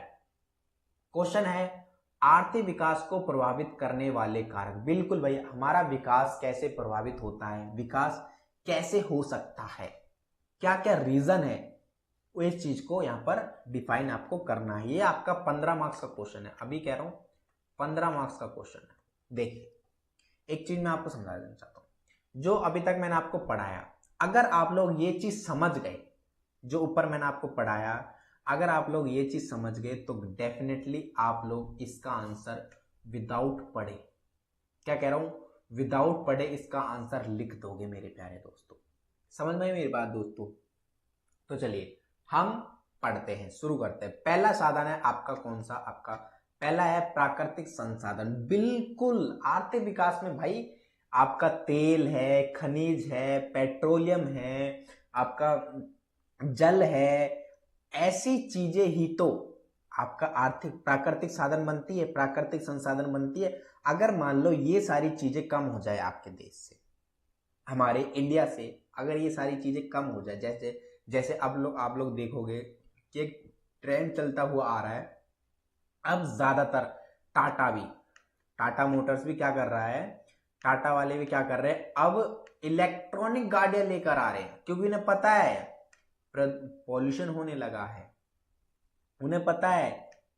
S1: क्वेश्चन है आर्थिक विकास को प्रभावित करने वाले कारक। बिल्कुल भाई, हमारा विकास कैसे प्रभावित होता है, विकास कैसे हो सकता है, क्या क्या रीजन है, वो इस चीज को यहाँ पर डिफाइन आपको करना है। ये आपका 15 मार्क्स का क्वेश्चन है, अभी कह रहा हूं 15 मार्क्स का क्वेश्चन है। देखिए एक चीज मैं आपको समझा देना चाहता हूं, जो अभी तक मैंने आपको पढ़ाया, अगर आप लोग ये चीज समझ गए, जो ऊपर मैंने आपको पढ़ाया, अगर आप लोग ये चीज समझ गए तो डेफिनेटली आप लोग इसका आंसर विदाउट पढ़े, क्या कह रहा हूं, विदाउट पढ़े इसका आंसर लिख दोगे मेरे प्यारे दोस्तों। समझ में मेरी बात दोस्तों? तो चलिए हम पढ़ते हैं, शुरू करते हैं। पहला साधन है आपका कौन सा? आपका पहला है प्राकृतिक संसाधन। बिल्कुल, आर्थिक विकास में भाई आपका तेल है, खनिज है, पेट्रोलियम है, आपका जल है, ऐसी चीजें ही तो आपका आर्थिक प्राकृतिक साधन बनती है, प्राकृतिक संसाधन बनती है। अगर मान लो ये सारी चीजें कम हो जाए आपके देश से, हमारे इंडिया से, अगर ये सारी चीजें कम हो जाए, जैसे जैसे अब आप लोग देखोगे कि एक ट्रेंड चलता हुआ आ रहा है, अब ज्यादातर टाटा मोटर्स भी क्या कर रहा है, टाटा वाले भी क्या कर रहे हैं, अब इलेक्ट्रॉनिक गाड़ियां लेकर आ रहे हैं, क्योंकि उन्हें पता है पॉल्यूशन होने लगा है, उन्हें पता है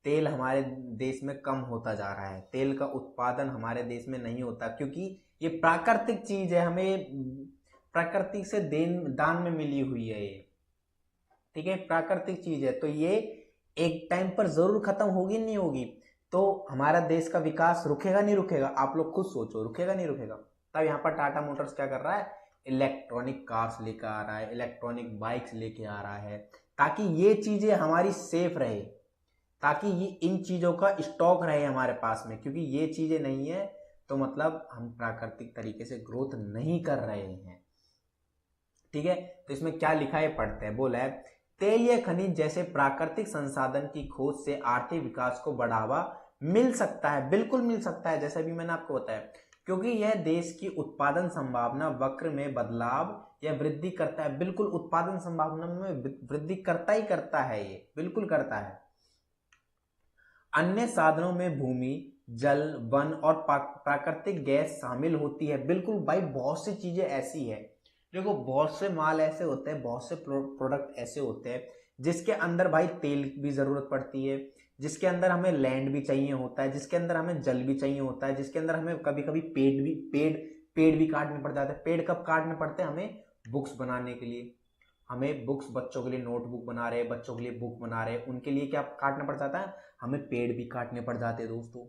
S1: तेल हमारे देश में कम होता जा रहा है, तेल का उत्पादन हमारे देश में नहीं होता, क्योंकि ये प्राकृतिक चीज है, हमें प्रकृति से दान में मिली हुई है ये। ठीक है, प्राकृतिक चीज है, तो ये एक टाइम पर जरूर खत्म होगी नहीं होगी, तो हमारा देश का विकास रुकेगा नहीं रुकेगा? आप लोग खुद सोचो, रुकेगा नहीं रुकेगा? तब यहाँ पर टाटा मोटर्स क्या कर रहा है, इलेक्ट्रॉनिक कार्स लेकर आ रहा है, इलेक्ट्रॉनिक बाइक्स लेके आ रहा है, ताकि ये चीजें हमारी सेफ रहे, ताकि ये इन चीजों का स्टॉक रहे हमारे पास में, क्योंकि ये चीजें नहीं है तो मतलब हम प्राकृतिक तरीके से ग्रोथ नहीं कर रहे हैं। ठीक है, तो इसमें क्या लिखा है पढ़ते हैं। बोला है तेल या खनिज जैसे प्राकृतिक संसाधन की खोज से आर्थिक विकास को बढ़ावा मिल सकता है। बिल्कुल मिल सकता है, जैसे अभी मैंने आपको बताया, क्योंकि यह देश की उत्पादन संभावना वक्र में बदलाव या वृद्धि करता है। बिल्कुल उत्पादन संभावना में वृद्धि करता ही करता है, ये बिल्कुल करता है। अन्य साधनों में भूमि, जल, वन और प्राकृतिक गैस शामिल होती है। बिल्कुल भाई, बहुत सी चीजें ऐसी है, देखो बहुत से माल ऐसे होते हैं, बहुत से प्रोडक्ट ऐसे होते हैं जिसके अंदर भाई तेल की भी जरूरत पड़ती है, जिसके अंदर हमें लैंड भी चाहिए होता है, जिसके अंदर हमें जल भी चाहिए होता है, जिसके अंदर हमें कभी कभी पेड़ भी काटने पड़ जाते हैं। पेड़ कब काटने पड़ते हैं? हमें बुक्स बनाने के लिए, हमें बुक्स, बच्चों के लिए नोटबुक बना रहे हैं, बच्चों के लिए बुक बना रहे हैं, उनके लिए क्या काटना पड़ जाता है? हमें पेड़ भी काटने पड़ जाते हैं दोस्तों।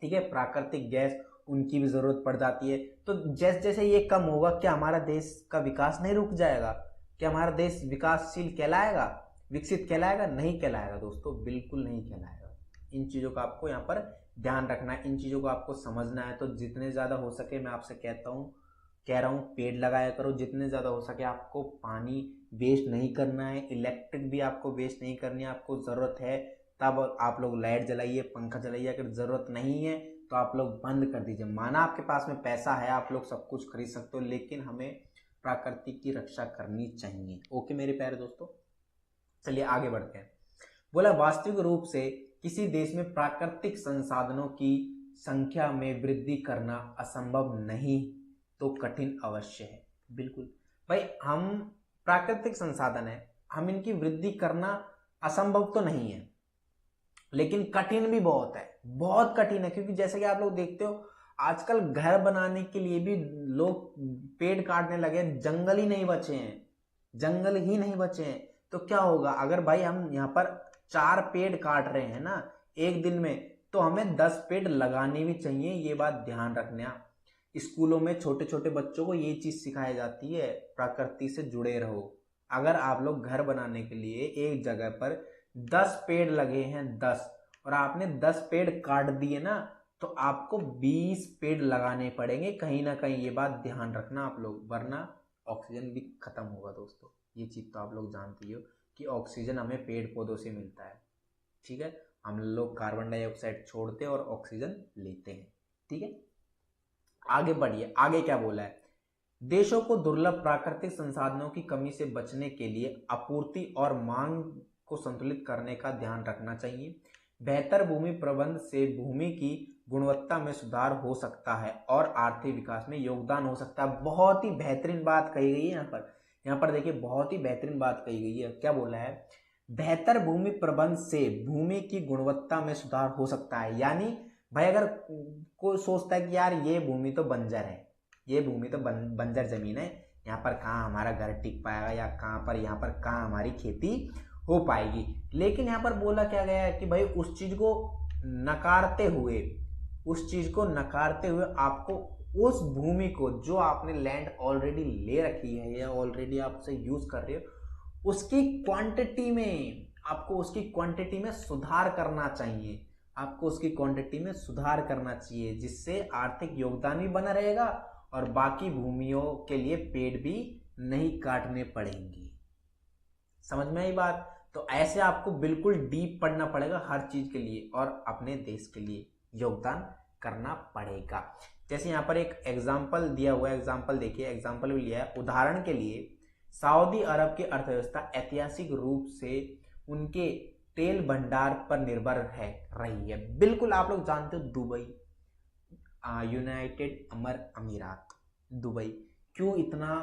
S1: ठीक है, प्राकृतिक गैस, उनकी भी जरूरत पड़ जाती है। तो जैसे जैसे ये कम होगा, क्या हमारा देश का विकास नहीं रुक जाएगा? क्या हमारा देश विकासशील कहलाएगा, विकसित कहलाएगा? नहीं कहलाएगा दोस्तों, बिल्कुल नहीं कहलाएगा। इन चीजों का आपको यहाँ पर ध्यान रखना है, इन चीजों को आपको समझना है। तो जितने ज्यादा हो सके मैं आपसे कह रहा हूँ पेड़ लगाया करो, जितने ज्यादा हो सके। आपको पानी वेस्ट नहीं करना है, इलेक्ट्रिक भी आपको वेस्ट नहीं करनी है। आपको जरूरत है तब आप लोग लाइट जलाइए, पंखा जलाइए, अगर जरूरत नहीं है तो आप लोग बंद कर दीजिए। माना आपके पास में पैसा है, आप लोग सब कुछ खरीद सकते हो, लेकिन हमें प्रकृति की रक्षा करनी चाहिए। ओके मेरे प्यारे दोस्तों, चलिए आगे बढ़ते हैं। बोला वास्तविक रूप से किसी देश में प्राकृतिक संसाधनों की संख्या में वृद्धि करना असंभव नहीं तो कठिन अवश्य है। बिल्कुल भाई, हम प्राकृतिक संसाधन है, हम इनकी वृद्धि करना असंभव तो नहीं है, लेकिन कठिन भी बहुत है, बहुत कठिन है। क्योंकि जैसे कि आप लोग देखते हो आजकल घर बनाने के लिए भी लोग पेड़ काटने लगे, जंगल ही नहीं बचे हैं। जंगल ही नहीं बचे हैं तो क्या होगा? अगर भाई हम यहाँ पर 4 पेड़ काट रहे हैं ना एक दिन में, तो हमें 10 पेड़ लगाने भी चाहिए। ये बात ध्यान रखना। स्कूलों में छोटे छोटे बच्चों को ये चीज सिखाई जाती है, प्रकृति से जुड़े रहो। अगर आप लोग घर बनाने के लिए एक जगह पर 10 पेड़ लगे हैं 10, और आपने 10 पेड़ काट दिए ना, तो आपको 20 पेड़ लगाने पड़ेंगे कहीं ना कहीं। ये बात ध्यान रखना आप लोग, वरना ऑक्सीजन भी खत्म होगा दोस्तों। ये चीज तो आप लोग जानती हो कि ऑक्सीजन हमें पेड़ पौधों से मिलता है, ठीक है। हम लोग कार्बन डाइऑक्साइड छोड़ते हैं और ऑक्सीजन लेते हैं, ठीक है। आगे बढ़िए, आगे क्या बोला है? देशों को दुर्लभ प्राकृतिक संसाधनों की कमी से बचने के लिए आपूर्ति और मांग को संतुलित करने का ध्यान रखना चाहिए। बेहतर भूमि प्रबंधन से भूमि की गुणवत्ता में सुधार हो सकता है और आर्थिक विकास में योगदान हो सकता है। बहुत ही बेहतरीन बात कही गई है यहाँ पर देखिए, बहुत ही बेहतरीन बात कही गई है। क्या बोला है? बेहतर भूमि प्रबंधन से भूमि की गुणवत्ता में सुधार हो सकता है। यानी भाई अगर कोई सोचता है कि यार ये भूमि तो बंजर है, ये भूमि तो बंजर जमीन है, यहाँ पर कहाँ हमारा घर टिक पाएगा, या यहाँ पर कहाँ हमारी खेती हो पाएगी, लेकिन यहाँ पर बोला क्या गया है कि भाई उस चीज को नकारते हुए आपको उस भूमि को, जो आपने लैंड ऑलरेडी ले रखी है या ऑलरेडी आप उसे यूज कर रहे हो, उसकी क्वांटिटी में सुधार करना चाहिए। आपको उसकी क्वांटिटी में सुधार करना चाहिए, जिससे आर्थिक योगदान भी बना रहेगा और बाकी भूमियों के लिए पेड़ भी नहीं काटने पड़ेंगे। समझ में आई बात? तो ऐसे आपको बिल्कुल डीप पढ़ना पड़ेगा हर चीज के लिए, और अपने देश के लिए योगदान करना पड़ेगा। जैसे यहाँ पर एक एग्जाम्पल दिया हुआ है, एग्जाम्पल देखिए, एग्जाम्पल भी लिया है। उदाहरण के लिए सऊदी अरब की अर्थव्यवस्था ऐतिहासिक रूप से उनके तेल भंडार पर निर्भर रही है। बिल्कुल आप लोग जानते हो दुबई, यूनाइटेड अरब अमीरात, दुबई क्यों इतना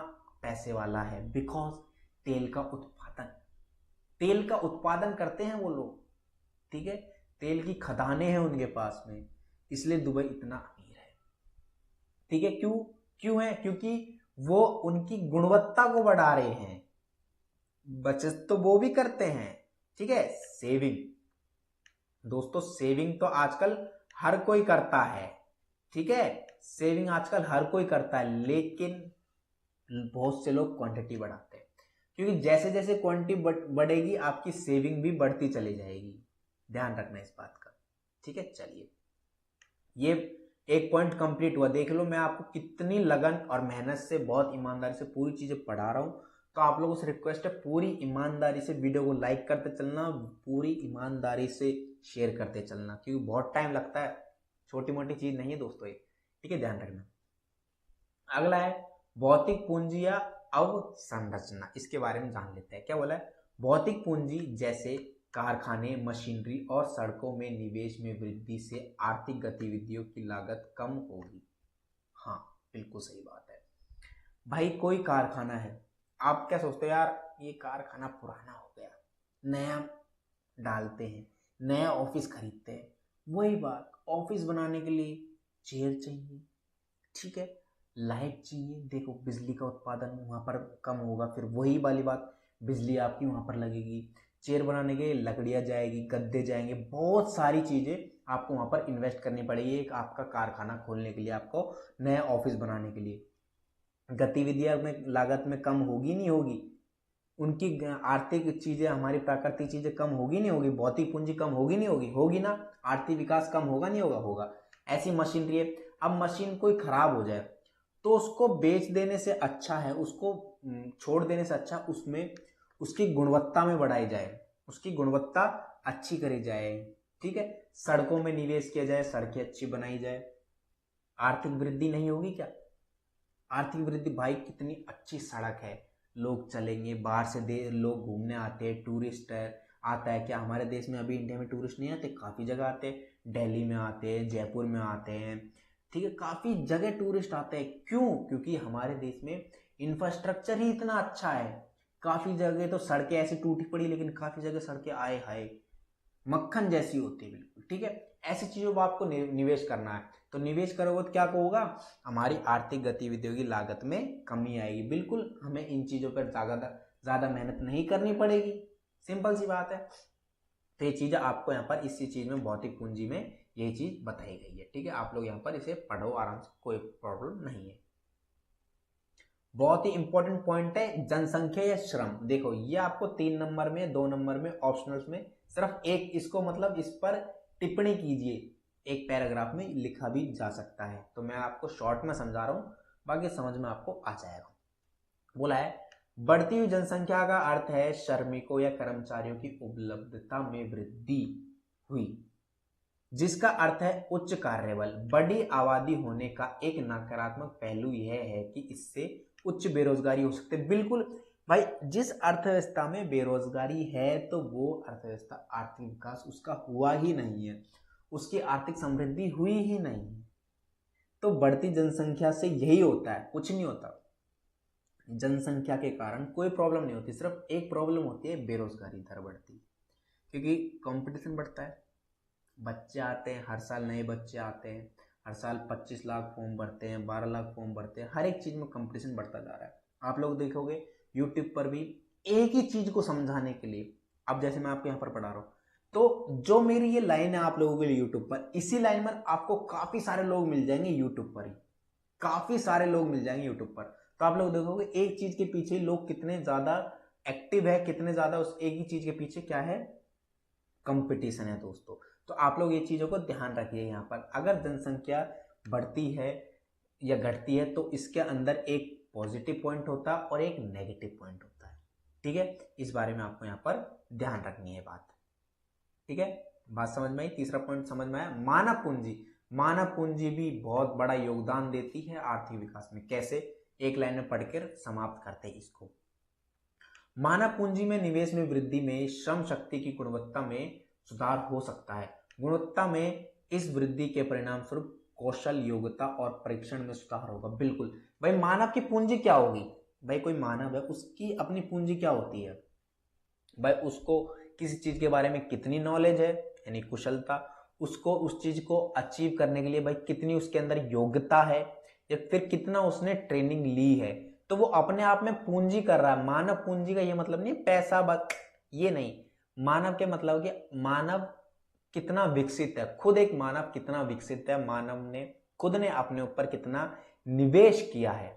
S1: पैसे वाला है? बिकॉज तेल का उत्पादन करते हैं वो लोग, ठीक है। तेल की खदानें हैं उनके पास में, इसलिए दुबई इतना अमीर है, ठीक है। क्यों है? क्योंकि वो उनकी गुणवत्ता को बढ़ा रहे हैं। बचत तो वो भी करते हैं, ठीक है। सेविंग दोस्तों, सेविंग तो आजकल हर कोई करता है, ठीक है। सेविंग आजकल हर कोई करता है, लेकिन बहुत से लोग क्वांटिटी बढ़ाते हैं, क्योंकि जैसे जैसे क्वांटिटी बढ़ेगी आपकी सेविंग भी बढ़ती चली जाएगी। ध्यान रखना इस बात का, ठीक है। चलिए, ये एक पॉइंट कंप्लीट हुआ। देख लो मैं आपको कितनी लगन और मेहनत से, बहुत ईमानदारी से पूरी चीजें पढ़ा रहा हूं। तो आप लोगों से रिक्वेस्ट है, पूरी ईमानदारी से वीडियो को लाइक करते चलना, पूरी ईमानदारी से शेयर करते चलना, क्योंकि बहुत टाइम लगता है, छोटी मोटी चीज नहीं है दोस्तों ये, ठीक है। ध्यान रखना। अगला है भौतिक पूंजी या अवसंरचना। इसके बारे में जान लेते हैं। क्या बोला है? भौतिक पूंजी जैसे कारखाने, मशीनरी और सड़कों में निवेश में वृद्धि से आर्थिक गतिविधियों की लागत कम होगी। हाँ, बिल्कुल सही बात है भाई। कोई कारखाना है, आप क्या सोचते हो यार ये कारखाना पुराना हो गया, नया डालते हैं, नया ऑफिस खरीदते हैं। वही बात, ऑफिस बनाने के लिए चेयर चाहिए, ठीक है, लाइट चाहिए। देखो बिजली का उत्पादन वहां पर कम होगा, फिर वही वाली बात, बिजली आपकी वहां पर लगेगी। चेयर बनाने के लिए लकड़ियां जाएगी, गद्दे जाएंगे, बहुत सारी चीजें आपको वहां पर इन्वेस्ट करनी पड़ेगी एक आपका कारखाना खोलने के लिए, आपको नया ऑफिस बनाने के लिए। गतिविधियां में लागत में कम होगी नहीं होगी, उनकी आर्थिक चीजें, हमारी प्राकृतिक चीजें कम होगी नहीं होगी, भौतिक पूंजी कम होगी नहीं होगी, होगी ना। आर्थिक विकास कम होगा नहीं होगा, होगा। ऐसी मशीनरी है, अब मशीन कोई खराब हो जाए तो उसको बेच देने से अच्छा है, उसको छोड़ देने से अच्छा उसमें उसकी गुणवत्ता में बढ़ाई जाए, उसकी गुणवत्ता अच्छी करी जाए, ठीक है। सड़कों में निवेश किया जाए, सड़कें अच्छी बनाई जाए। आर्थिक वृद्धि नहीं होगी क्या? आर्थिक वृद्धि भाई, कितनी अच्छी सड़क है, लोग चलेंगे, बाहर से लोग घूमने आते हैं, टूरिस्ट आता है। क्या हमारे देश में अभी इंडिया में टूरिस्ट नहीं आते? काफी जगह आते हैं, दिल्ली में आते हैं, जयपुर में आते हैं, ठीक है, काफी जगह टूरिस्ट आते हैं। क्यों? क्योंकि हमारे देश में इंफ्रास्ट्रक्चर ही इतना अच्छा है। काफी जगह तो सड़कें ऐसी टूटी पड़ी, लेकिन काफी जगह सड़कें आए हाय मक्खन जैसी होती है, बिल्कुल, ठीक है। ऐसी चीजों पर आपको निवेश करना है। तो निवेश करोगे तो क्या होगा? हमारी आर्थिक गतिविधियों की लागत में कमी आएगी। बिल्कुल हमें इन चीजों पर ज़्यादा मेहनत नहीं करनी पड़ेगी, सिंपल सी बात है। तो ये चीज़ आपको यहाँ पर इसी चीज़ में भौतिक पूंजी में यही चीज़ बताई गई है, ठीक है। आप लोग यहाँ पर इसे पढ़ो आराम से, कोई प्रॉब्लम नहीं है। बहुत ही इंपॉर्टेंट पॉइंट है जनसंख्या या श्रम। देखो ये आपको 3 नंबर में, 2 नंबर में, ऑप्शनल्स में सिर्फ एक इसको मतलब इस पर टिप्पणी कीजिए, एक पैराग्राफ में लिखा भी जा सकता है। तो मैं आपको शॉर्ट में समझा रहा हूँ, बाकी समझ में आपको आ जाएगा। बोला है बढ़ती हुई जनसंख्या का अर्थ है श्रमिकों या कर्मचारियों की उपलब्धता में वृद्धि हुई, जिसका अर्थ है उच्च कार्यबल। बड़ी आबादी होने का एक नकारात्मक पहलू यह है कि इससे उच्च बेरोजगारी हो सकती है। बिल्कुल भाई, जिस अर्थव्यवस्था में बेरोजगारी है तो वो अर्थव्यवस्था, आर्थिक विकास उसका हुआ ही नहीं है, उसकी आर्थिक समृद्धि हुई ही नहीं है। तो बढ़ती जनसंख्या से यही होता है, कुछ नहीं होता। जनसंख्या के कारण कोई प्रॉब्लम नहीं होती, सिर्फ एक प्रॉब्लम होती है, बेरोजगारी दर बढ़ती है, क्योंकि कंपटीशन बढ़ता है। बच्चे आते हैं, हर साल नए बच्चे आते हैं, हर साल 25 लाख फॉर्म भरते हैं, 12 लाख फॉर्म भरते हैं, हर एक चीज़ में कंपटीशन बढ़ता जा रहा है। आप लोग देखोगे यूट्यूब पर भी एक ही चीज़ को समझाने के लिए, अब जैसे मैं आपको यहाँ पर पढ़ा रहा हूँ, तो जो मेरी ये लाइन है आप लोगों के लिए यूट्यूब पर, इसी लाइन में आपको काफ़ी सारे लोग मिल जाएंगे यूट्यूब पर ही, काफ़ी सारे लोग मिल जाएंगे यूट्यूब पर। तो आप लोग देखोगे एक चीज़ के पीछे लोग कितने ज़्यादा एक्टिव है, कितने ज़्यादा उस एक ही चीज़ के पीछे क्या है, कंपटीशन है दोस्तों। तो आप लोग ये चीज़ों को ध्यान रखिए। यहाँ पर अगर जनसंख्या बढ़ती है या घटती है तो इसके अंदर एक पॉजिटिव पॉइंट होता है और एक नेगेटिव पॉइंट होता है, ठीक है। इस बारे में आपको यहाँ पर ध्यान रखनी है बात, ठीक है। बात समझ में आई? तीसरा पॉइंट समझ में आया? मानव पूंजी। मानव पूंजी भी बहुत बड़ा योगदान देती है आर्थिक विकास में। कैसे? एक लाइन में पढ़कर समाप्त करते हैं इसको। मानव पूंजी में निवेश में वृद्धि में श्रम शक्ति की गुणवत्ता में सुधार हो सकता है। गुणवत्ता में इस वृद्धि के परिणाम स्वरूप कौशल, योग्यता और परीक्षण में सुधार होगा। बिल्कुल भाई, मानव की पूंजी क्या होगी? भाई कोई मानव है, उसकी अपनी पूंजी क्या होती है भाई? उसको किसी चीज के बारे में कितनी नॉलेज है, यानी कुशलता, उसको उस चीज को अचीव करने के लिए भाई कितनी उसके अंदर योग्यता है, या फिर कितना उसने ट्रेनिंग ली है, तो वो अपने आप में पूंजी कर रहा है। मानव पूंजी का ये मतलब नहीं पैसा बस, ये नहीं। मानव के मतलब कि मानव कितना विकसित है, खुद एक मानव कितना विकसित है, मानव ने खुद ने अपने ऊपर कितना निवेश किया है,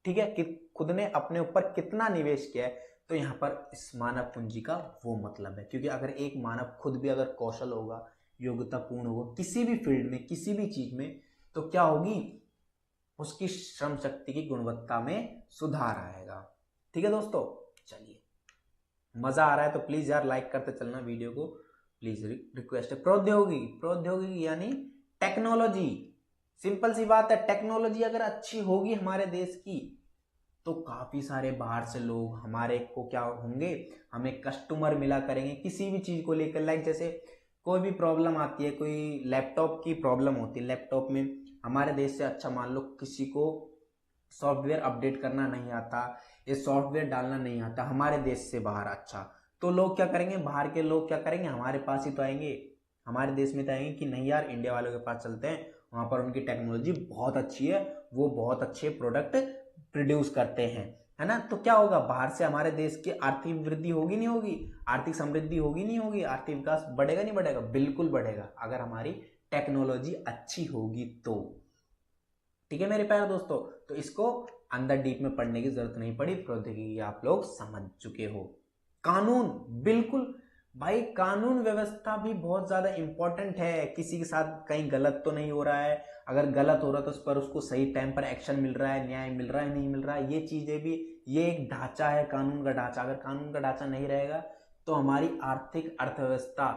S1: ठीक है, कि खुद ने अपने ऊपर कितना निवेश किया है। तो यहाँ पर इस मानव पूंजी का वो मतलब है, क्योंकि अगर एक मानव खुद भी अगर कौशल होगा, योग्यतापूर्ण होगा किसी भी फील्ड में, किसी भी चीज में, तो क्या होगी, उसकी श्रम शक्ति की गुणवत्ता में सुधार आएगा। ठीक है दोस्तों, चलिए, मजा आ रहा है तो प्लीज यार लाइक करते चलना वीडियो को, प्लीज रिक्वेस्ट है। प्रौद्योगिकी, प्रौद्योगिकी यानी टेक्नोलॉजी। सिंपल सी बात है, टेक्नोलॉजी अगर अच्छी होगी हमारे देश की तो काफी सारे बाहर से लोग हमारे को क्या होंगे, हमें कस्टमर मिला करेंगे किसी भी चीज को लेकर। लाइक जैसे कोई भी प्रॉब्लम आती है, कोई लैपटॉप की प्रॉब्लम होती है, लैपटॉप में हमारे देश से अच्छा मान लो किसी को सॉफ्टवेयर अपडेट करना नहीं आता, ये सॉफ्टवेयर डालना नहीं आता हमारे देश से बाहर, अच्छा तो लोग क्या करेंगे, बाहर के लोग क्या करेंगे, हमारे पास ही तो आएंगे, हमारे देश में तो आएंगे कि नहीं यार इंडिया वालों के पास चलते हैं, वहां पर उनकी टेक्नोलॉजी बहुत अच्छी है, वो बहुत अच्छे प्रोडक्ट प्रोड्यूस करते हैं, है ना। तो क्या होगा, बाहर से हमारे देश की आर्थिक वृद्धि होगी नहीं होगी, आर्थिक समृद्धि होगी नहीं होगी, आर्थिक विकास बढ़ेगा नहीं बढ़ेगा? बिल्कुल बढ़ेगा, अगर हमारी टेक्नोलॉजी अच्छी होगी तो। ठीक है मेरे प्यारे दोस्तों, तो इसको अंदर डीप में पढ़ने की जरूरत नहीं पड़ी, प्रौद्योगिकी आप लोग समझ चुके हो। कानून, बिल्कुल भाई, कानून व्यवस्था भी बहुत ज्यादा इंपॉर्टेंट है। किसी के साथ कहीं गलत तो नहीं हो रहा है, अगर गलत हो रहा है तो उस पर उसको सही टाइम पर एक्शन मिल रहा है, न्याय मिल रहा है, नहीं मिल रहा है, ये चीजें भी, ये एक ढांचा है कानून का ढांचा। अगर कानून का ढांचा नहीं रहेगा तो हमारी आर्थिक अर्थव्यवस्था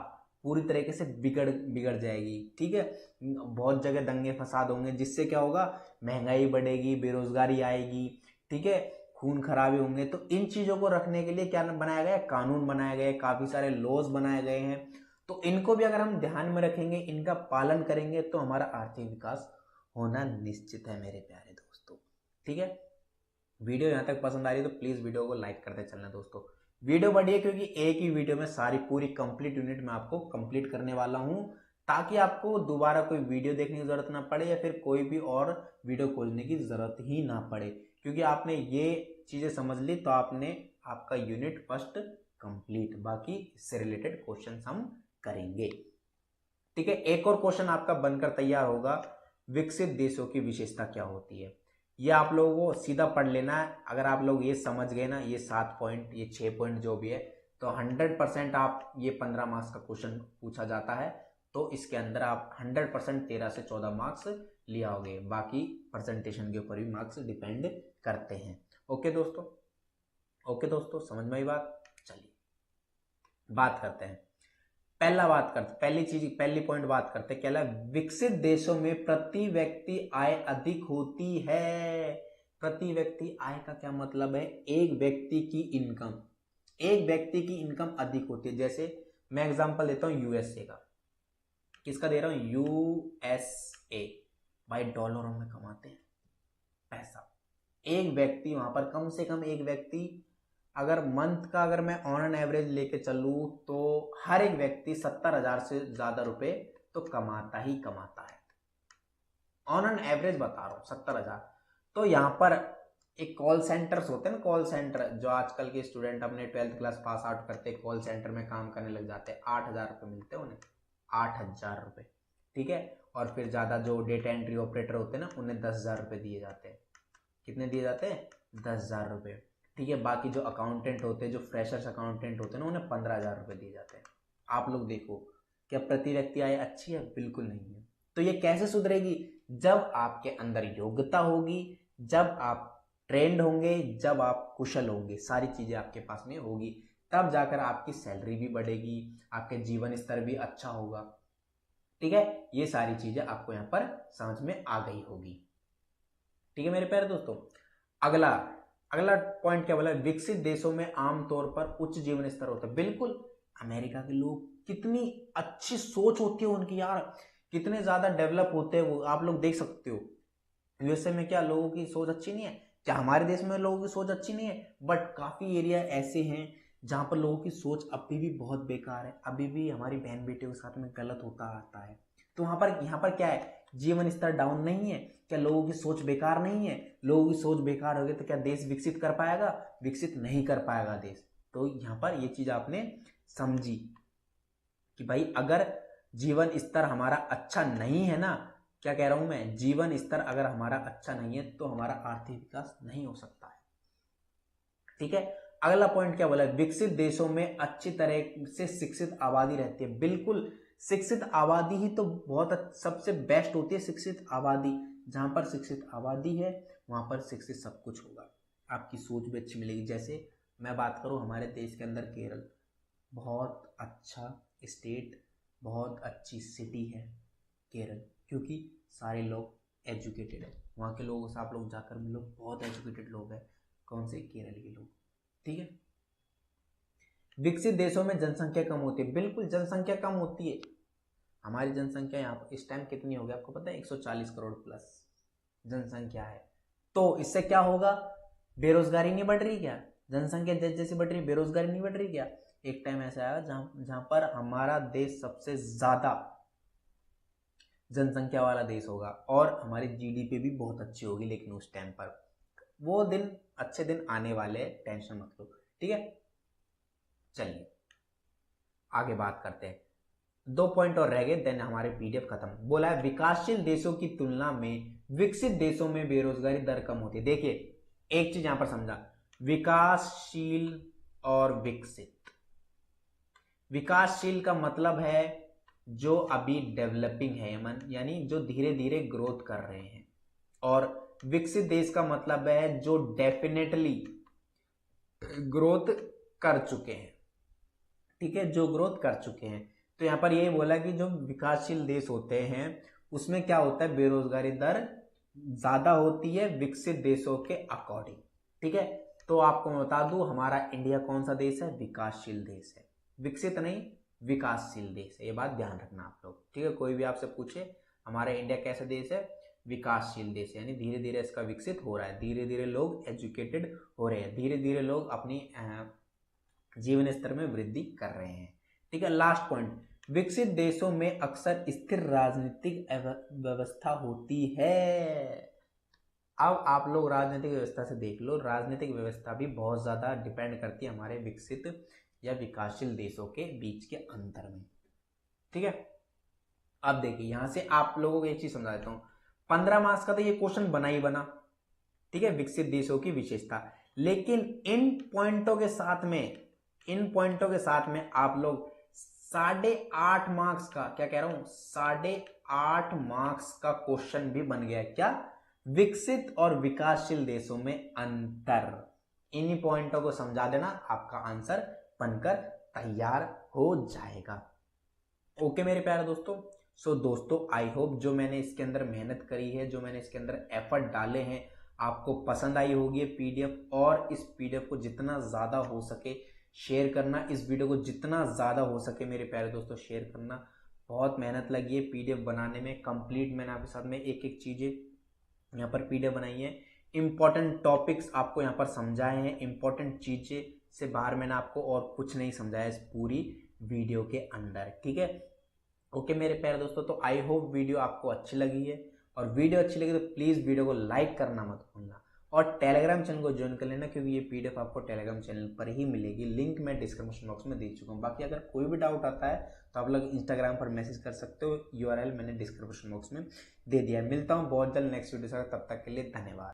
S1: पूरी तरीके से बिगड़ बिगड़ जाएगी। ठीक है, बहुत जगह दंगे फसाद होंगे, जिससे क्या होगा, महंगाई बढ़ेगी, बेरोजगारी आएगी, ठीक है, खून खराबे होंगे। तो इन चीजों को रखने के लिए क्या बनाया गया, कानून बनाए गए, काफी सारे लॉज बनाए गए हैं। तो इनको भी अगर हम ध्यान में रखेंगे, इनका पालन करेंगे, तो हमारा आर्थिक विकास होना निश्चित है मेरे प्यारे दोस्तों। ठीक है, वीडियो यहाँ तक पसंद आ रही है तो प्लीज वीडियो को लाइक करते चलना दोस्तों। वीडियो बढ़िया, क्योंकि एक ही वीडियो में सारी पूरी कंप्लीट यूनिट मैं आपको कंप्लीट करने वाला हूँ, ताकि आपको दोबारा कोई वीडियो देखने की जरूरत ना पड़े या फिर कोई भी और वीडियो खोजने की जरूरत ही ना पड़े, क्योंकि आपने ये चीजें समझ ली तो आपका यूनिट फर्स्ट कंप्लीट। बाकी इससे रिलेटेड क्वेश्चन हम करेंगे। ठीक है, एक और क्वेश्चन आपका बनकर तैयार होगा, विकसित देशों की विशेषता क्या होती है। ये आप लोगों को सीधा पढ़ लेना है। अगर आप लोग ये समझ गए ना, ये 7 पॉइंट, ये 6 पॉइंट जो भी है, तो 100% आप ये 15 मार्क्स का क्वेश्चन पूछा जाता है, तो इसके अंदर आप 100% 13 से 14 मार्क्स लिया होगे। बाकी प्रेजेंटेशन के ऊपर भी मार्क्स डिपेंड करते हैं। ओके दोस्तों, ओके दोस्तों, समझ में आई बात। चलिए बात करते हैं, पहली पॉइंट बात करते हैं, क्या विकसित देशों में प्रति व्यक्ति आय अधिक होती है। प्रति व्यक्ति आय का क्या मतलब है, एक व्यक्ति की इनकम अधिक होती है। जैसे मैं एग्जांपल देता हूं यूएसए का, किसका दे रहा हूं, यूएसए। भाई डॉलरों में कमाते हैं पैसा। एक व्यक्ति वहां पर कम से कम एक व्यक्ति, अगर मंथ का अगर मैं ऑन एन एवरेज लेके चलूं तो हर एक व्यक्ति 70,000 से ज्यादा रुपए तो कमाता ही कमाता है। ऑन एन एवरेज बता रहा हूं 70,000। तो यहां पर एक कॉल सेंटर्स होते हैं ना, कॉल सेंटर, जो आजकल के स्टूडेंट अपने 12th क्लास पास आउट करते हैं, कॉल सेंटर में काम करने लग जाते हैं, 8,000 रुपये मिलते हैं उन्हें, 8,000 रुपये। ठीक है, और फिर ज्यादा जो डेटा एंट्री ऑपरेटर होते हैं ना, उन्हें 10,000 रुपये दिए जाते हैं। कितने दिए जाते हैं, 10,000 रुपये। ठीक है, बाकी जो अकाउंटेंट होते हैं, जो फ्रेशर्स अकाउंटेंट होते हैं ना, उन्हें 15,000 रुपये दिए जाते हैं। आप लोग देखो, क्या प्रति व्यक्ति आय अच्छी है, बिल्कुल नहीं है। तो ये कैसे सुधरेगी, जब आपके अंदर योग्यता होगी, जब आप ट्रेंड होंगे, जब आप कुशल होंगे, सारी चीजें आपके पास में होगी, तब जाकर आपकी सैलरी भी बढ़ेगी, आपके जीवन स्तर भी अच्छा होगा। ठीक है, ये सारी चीजें आपको यहाँ पर समझ में आ गई होगी। ठीक है मेरे प्यारे दोस्तों, अगला पॉइंट क्या बोला, विकसित देशों में आमतौर पर उच्च जीवन स्तर होता है। बिल्कुल, अमेरिका के लोग, कितनी अच्छी सोच होती है उनकी यार, कितने ज्यादा डेवलप होते हैं वो, आप लोग देख सकते हो। यूएसए में क्या लोगों की सोच अच्छी नहीं है, क्या हमारे देश में लोगों की सोच अच्छी नहीं है, बट काफी एरिया ऐसे हैं जहां पर लोगों की सोच अभी भी बहुत बेकार है, अभी भी हमारी बहन बेटियों के साथ में गलत होता आता है। तो यहाँ पर क्या है, जीवन स्तर डाउन नहीं है, क्या लोगों की सोच बेकार नहीं है, लोगों की सोच बेकार होगी तो क्या देश विकसित कर पाएगा, विकसित नहीं कर पाएगा देश। तो यहाँ पर ये चीज आपने समझी कि भाई अगर जीवन स्तर हमारा अच्छा नहीं है ना, क्या कह रहा हूं मैं, जीवन स्तर अगर हमारा अच्छा नहीं है तो हमारा आर्थिक विकास नहीं हो सकता है। ठीक है, अगला पॉइंट क्या बोला, विकसित देशों में अच्छी तरह से शिक्षित आबादी रहती है। बिल्कुल, शिक्षित आबादी ही तो बहुत सबसे बेस्ट होती है, शिक्षित आबादी। जहां पर शिक्षित आबादी है वहां पर शिक्षित सब कुछ होगा, आपकी सोच भी अच्छी मिलेगी। जैसे मैं बात करूं हमारे देश के अंदर केरल, बहुत अच्छा स्टेट, बहुत अच्छी सिटी है केरल, क्योंकि सारे लोग एजुकेटेड है। वहाँ के लोगों से आप लोग जाकर मिलो, बहुत एजुकेटेड लोग हैं। कौन से, केरल के लोग। ठीक है, विकसित देशों में जनसंख्या कम होती है। बिल्कुल, जनसंख्या कम होती है। हमारी जनसंख्या यहाँ पर इस टाइम कितनी हो गई आपको पता है, 140 करोड़ प्लस जनसंख्या है। तो इससे क्या होगा, बेरोजगारी नहीं बढ़ रही क्या, जनसंख्या जैसे जैसे बढ़ रही, बेरोजगारी नहीं बढ़ रही क्या। एक टाइम ऐसा आया जहां पर हमारा देश सबसे ज्यादा जनसंख्या वाला देश होगा और हमारी जीडीपी भी बहुत अच्छी होगी। लेकिन उस टाइम पर वो दिन, अच्छे दिन आने वाले, टेंशन मत लो। ठीक है, चलिए आगे बात करते हैं। 2 पॉइंट और रह गए, देन हमारे पीडीएफ खत्म। बोला है विकासशील देशों की तुलना में विकसित देशों में बेरोजगारी दर कम होती है। देखिए एक चीज यहां पर समझा, विकासशील और विकसित। विकासशील का मतलब है जो अभी डेवलपिंग है, यानी जो धीरे धीरे ग्रोथ कर रहे हैं, और विकसित देश का मतलब है जो डेफिनेटली ग्रोथ कर चुके हैं। ठीक है, जो ग्रोथ कर चुके हैं। तो यहां पर यही बोला कि जो विकासशील देश होते हैं उसमें क्या होता है, बेरोजगारी दर ज्यादा होती है विकसित देशों के अकॉर्डिंग। ठीक है, तो आपको मैं बता दूं, हमारा इंडिया कौन सा देश है, विकासशील देश है, विकसित नहीं, विकासशील देश है। ये बात ध्यान रखना आप लोग। ठीक है, कोई भी आपसे पूछे हमारा इंडिया कैसा देश है, विकासशील देश है, यानी धीरे धीरे इसका विकसित हो रहा है, धीरे धीरे लोग एजुकेटेड हो रहे हैं, धीरे धीरे लोग अपनी जीवन स्तर में वृद्धि कर रहे हैं। ठीक है, लास्ट पॉइंट, विकसित देशों में अक्सर स्थिर राजनीतिक व्यवस्था होती है। अब आप लोग राजनीतिक व्यवस्था से देख लो, राजनीतिक व्यवस्था भी बहुत ज़्यादा डिपेंड करती है हमारे विकसित या विकासशील देशों के बीच के अंतर में। ठीक है, अब देखिए यहां से आप लोगों को एक चीज समझा देता हूं। 15 मार्क्स का तो ये क्वेश्चन बना ही बना, ठीक है, विकसित देशों की विशेषता। लेकिन इन पॉइंटों के साथ में आप लोग 8.5 मार्क्स का, क्या कह रहा हूं, 8.5 मार्क्स का क्वेश्चन भी बन गया। क्या? विकसित और विकासशील देशों में अंतर। इन्हीं पॉइंटों को समझा देना, आपका आंसर बनकर तैयार हो जाएगा। ओके मेरे प्यारे दोस्तों। सो दोस्तों आई होप जो मैंने इसके अंदर मेहनत करी है, जो मैंने इसके अंदर एफर्ट डाले हैं, आपको पसंद आई होगी पीडीएफ। और इस पीडीएफ को जितना ज़्यादा हो सके शेयर करना, इस वीडियो को जितना ज़्यादा हो सके मेरे प्यारे दोस्तों शेयर करना। बहुत मेहनत लगी है पीडीएफ बनाने में, कंप्लीट मैंने आपके साथ में एक एक चीज़ें यहाँ पर पीडीएफ बनाई है। इंपॉर्टेंट टॉपिक्स आपको यहाँ पर समझाए हैं, इंपॉर्टेंट चीज़ें से बाहर मैंने आपको और कुछ नहीं समझाया इस पूरी वीडियो के अंदर। ठीक है, ओके मेरे प्यारे दोस्तों। तो आई होप वीडियो आपको अच्छी लगी है, और वीडियो अच्छी लगी तो प्लीज़ वीडियो को लाइक करना मत भूलना, और टेलीग्राम चैनल को ज्वाइन कर लेना, क्योंकि ये पीडीएफ आपको टेलीग्राम चैनल पर ही मिलेगी। लिंक मैं डिस्क्रिप्शन बॉक्स में दे चुका हूँ। बाकी अगर कोई भी डाउट आता है तो आप लोग इंस्टाग्राम पर मैसेज कर सकते हो, यूआरएल मैंने डिस्क्रिप्शन बॉक्स में दे दिया है। मिलता हूँ बहुत जल्द नेक्स्ट वीडियो से, तब तक के लिए धन्यवाद।